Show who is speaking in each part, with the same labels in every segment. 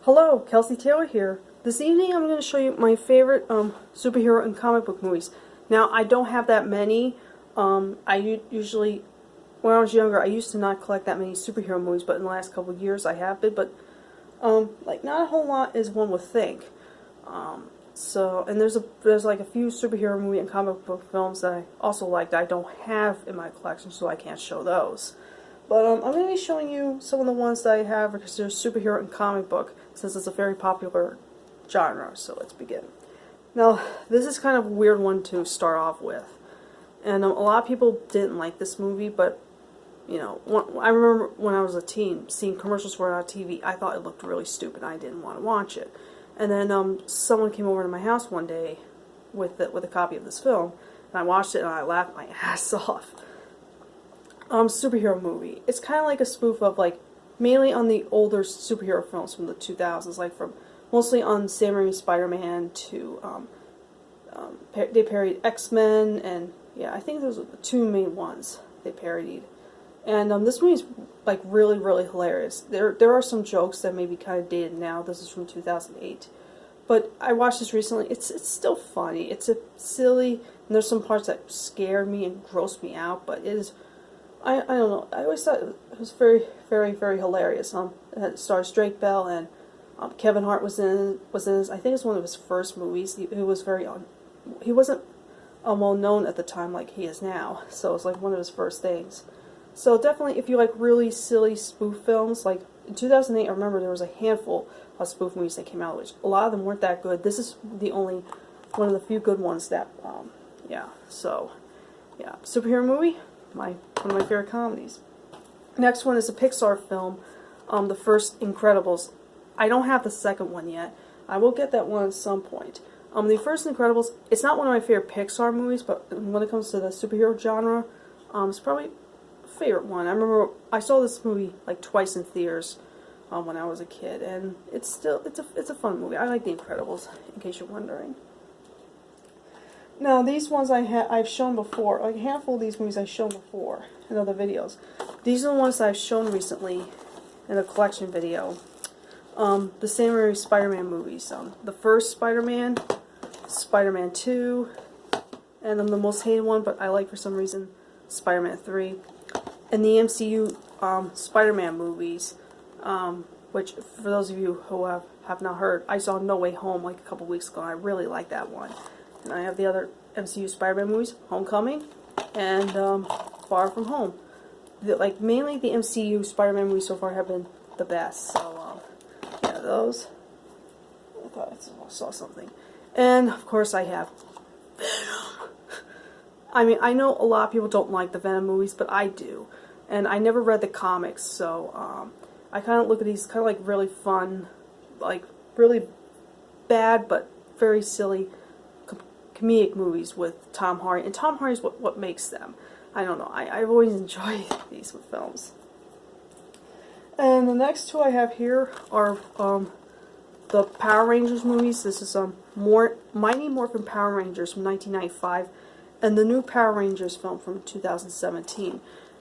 Speaker 1: Hello, Kelsey Taylor here. This evening I'm going to show you my favorite superhero and comic book movies. Now, I don't have that many. Usually, when I was younger, I used to not collect that many superhero movies, but in the last couple of years I have been. But, like, not a whole lot as one would think. And there's like a few superhero movie and comic book films that I also like that I don't have in my collection, so I can't show those. But I'm going to be showing you some of the ones that I have because they're superhero and comic book, since it's a very popular genre. So let's begin. Now, this is kind of a weird one to start off with. And a lot of people didn't like this movie, but, you know, I remember when I was a teen, seeing commercials for it on TV, I thought it looked really stupid and I didn't want to watch it. And then someone came over to my house one day with a copy of this film, and I watched it and I laughed my ass off. Superhero movie. It's kind of like a spoof of, like, mainly on the older superhero films from the 2000s, like from mostly on Sam Raimi's SpiderMan to they parodied X-Men, and yeah, I think those are the two main ones they parodied. And this movie is like really hilarious. There are some jokes that may be kind of dated now. This is from 2008, but I watched this recently. It's still funny. It's a silly, and there's some parts that scared me and grossed me out, but it is. I don't know. I always thought it was very hilarious. It stars Drake Bell, and Kevin Hart was in his, I think it's one of his first movies. He was he wasn't well known at the time like he is now, so it's like one of his first things. So definitely, if you like really silly spoof films, like in 2008, I remember there was a handful of spoof movies that came out, which a lot of them weren't that good. This is the only one of the few good ones that, yeah. So, yeah, superhero movie. One of my favorite comedies. Next one is a Pixar film, the first Incredibles. I don't have the second one yet. I will get that one at some point. The first Incredibles, it's not one of my favorite Pixar movies, but when it comes to the superhero genre, it's probably a favorite one. I remember I saw this movie like twice in theaters when I was a kid, and it's a fun movie. I like The Incredibles, in case you're wondering. Now, these ones I've shown before, like a handful of these movies I've shown before in other videos. These are the ones that I've shown recently in a collection video. The Sam Raimi Spider-Man movies. The first Spider-Man, Spider-Man 2, and the most hated one, but I like for some reason, Spider-Man 3. And the MCU Spider-Man movies, which, for those of you who have not heard, I saw No Way Home like a couple weeks ago, and I really like that one. And I have the other MCU Spider-Man movies, Homecoming, and Far From Home. Mainly the MCU Spider-Man movies so far have been the best. So, yeah, those. I thought I saw something. And, of course, I have Venom. I mean, I know a lot of people don't like the Venom movies, but I do. And I never read the comics, so I kind of look at these kind of like really fun, like really bad but very silly comedic movies with Tom Hardy, and Tom Hardy is what makes them. I don't know. I've always enjoyed these films. And the next two I have here are the Power Rangers movies. This is Mighty Morphin Power Rangers from 1995, and the new Power Rangers film from 2017.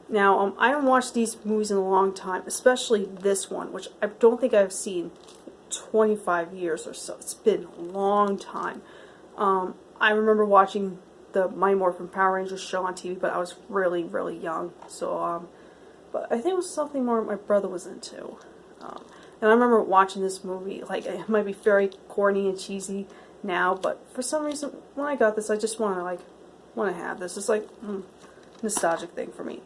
Speaker 1: Now, I haven't watched these movies in a long time, especially this one, which I don't think I've seen in 25 years or so. It's been a long time. I remember watching the Mighty Morphin Power Rangers show on TV, but I was really young. So, but I think it was something more my brother was into. And I remember watching this movie. Like, it might be very corny and cheesy now, but for some reason, when I got this, I just want to have this. It's like nostalgic thing for me.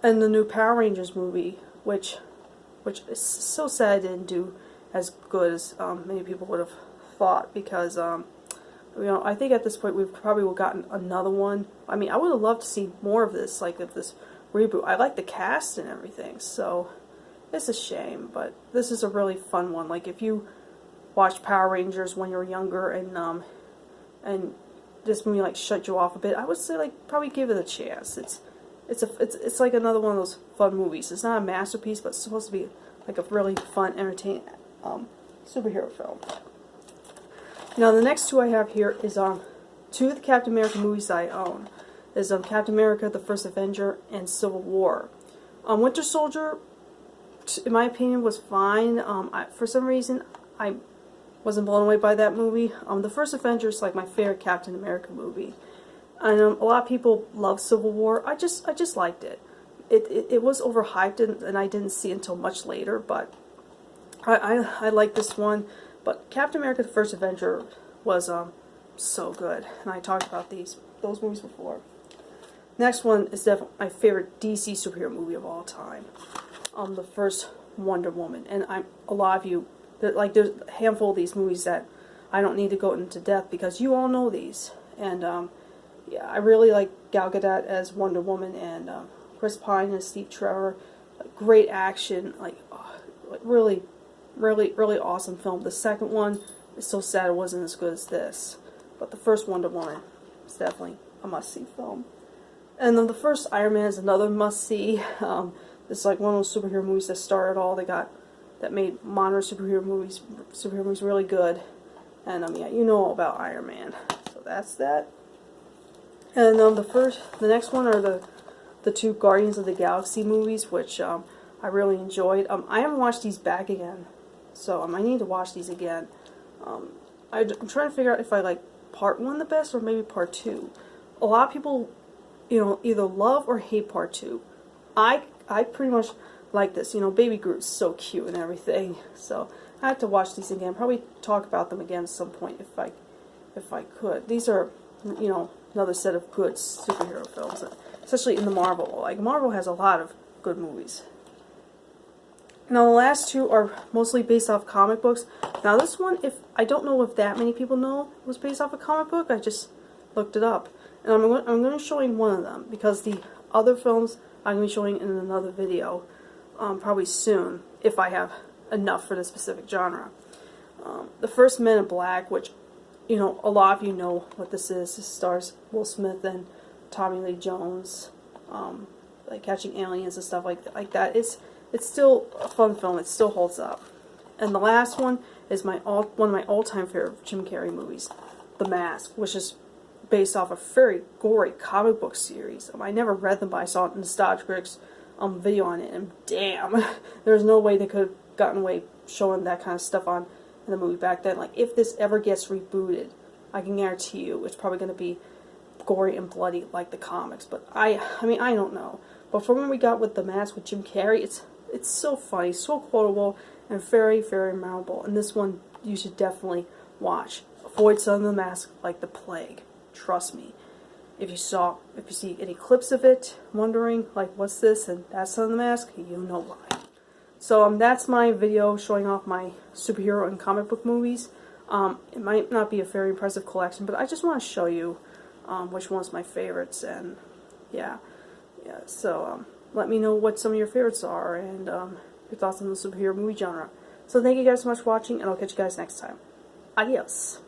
Speaker 1: And the new Power Rangers movie, which is so sad I didn't do as good as many people would have thought, because you know, I think at this point we've probably would have gotten another one. I mean, I would have loved to see more of this, like of this reboot. I like the cast and everything, so it's a shame. But this is a really fun one. Like, if you watched Power Rangers when you were younger and this movie like shut you off a bit, I would say like probably give it a chance. It's like another one of those fun movies. It's not a masterpiece, but it's supposed to be like a really fun, entertaining superhero film. Now, the next two I have here is two of the Captain America movies I own. Is Captain America: The First Avenger and Civil War. Winter Soldier in my opinion, was fine. For some reason, I wasn't blown away by that movie. The first Avenger is like my favorite Captain America movie. And a lot of people love Civil War. I just liked it. It was overhyped, and I didn't see it until much later, but I like this one. But Captain America the First Avenger was so good, and I talked about those movies before. Next one is definitely my favorite DC superhero movie of all time. The first Wonder Woman, and a lot of you, there's a handful of these movies that I don't need to go into depth because you all know these. And yeah, I really like Gal Gadot as Wonder Woman, and Chris Pine as Steve Trevor. Great action, like really awesome film. The second one is so sad it wasn't as good as this, but the first Wonder Woman is definitely a must-see film. And then the first Iron Man is another must-see. It's like one of those superhero movies that started all. That made modern superhero movies really good. And yeah, you know all about Iron Man. So that's that. And the next one are the two Guardians of the Galaxy movies, which I really enjoyed. I haven't watched these back again, so I need to watch these again. I'm trying to figure out if I like part 1 the best or maybe part 2. A lot of people, either love or hate part 2. I pretty much like this. Baby Groot's so cute and everything. So I have to watch these again. Probably talk about them again at some point if I could. These are, another set of good superhero films, especially in the Marvel. Like Marvel has a lot of good movies. Now the last two are mostly based off comic books. Now this one, I don't know if that many people know it was based off a comic book. I just looked it up, and I'm going to show you one of them because the other films I'm going to be showing in another video, probably soon if I have enough for this specific genre. The first Men in Black, which a lot of you know what this is. This stars Will Smith and Tommy Lee Jones, like catching aliens and stuff like that. It's still a fun film. It still holds up. And the last one is one of my all-time favorite Jim Carrey movies, The Mask, which is based off a very gory comic book series. I never read them, but I saw Nostalgia Critic's video on it, and damn, there's no way they could have gotten away showing that kind of stuff in the movie back then. Like, if this ever gets rebooted, I can guarantee you it's probably going to be gory and bloody like the comics. But I mean, I don't know. But from what we got with The Mask with Jim Carrey, it's so funny, so quotable, and very, very memorable. And this one you should definitely watch. Avoid Son of the Mask like the plague. Trust me. If you see any clips of it, wondering like what's this and that's Son of the Mask, you know why. So that's my video showing off my superhero and comic book movies. It might not be a very impressive collection, but I just want to show you which one's my favorites, and yeah. So let me know what some of your favorites are and your thoughts on the superhero movie genre. So thank you guys so much for watching, and I'll catch you guys next time. Adios.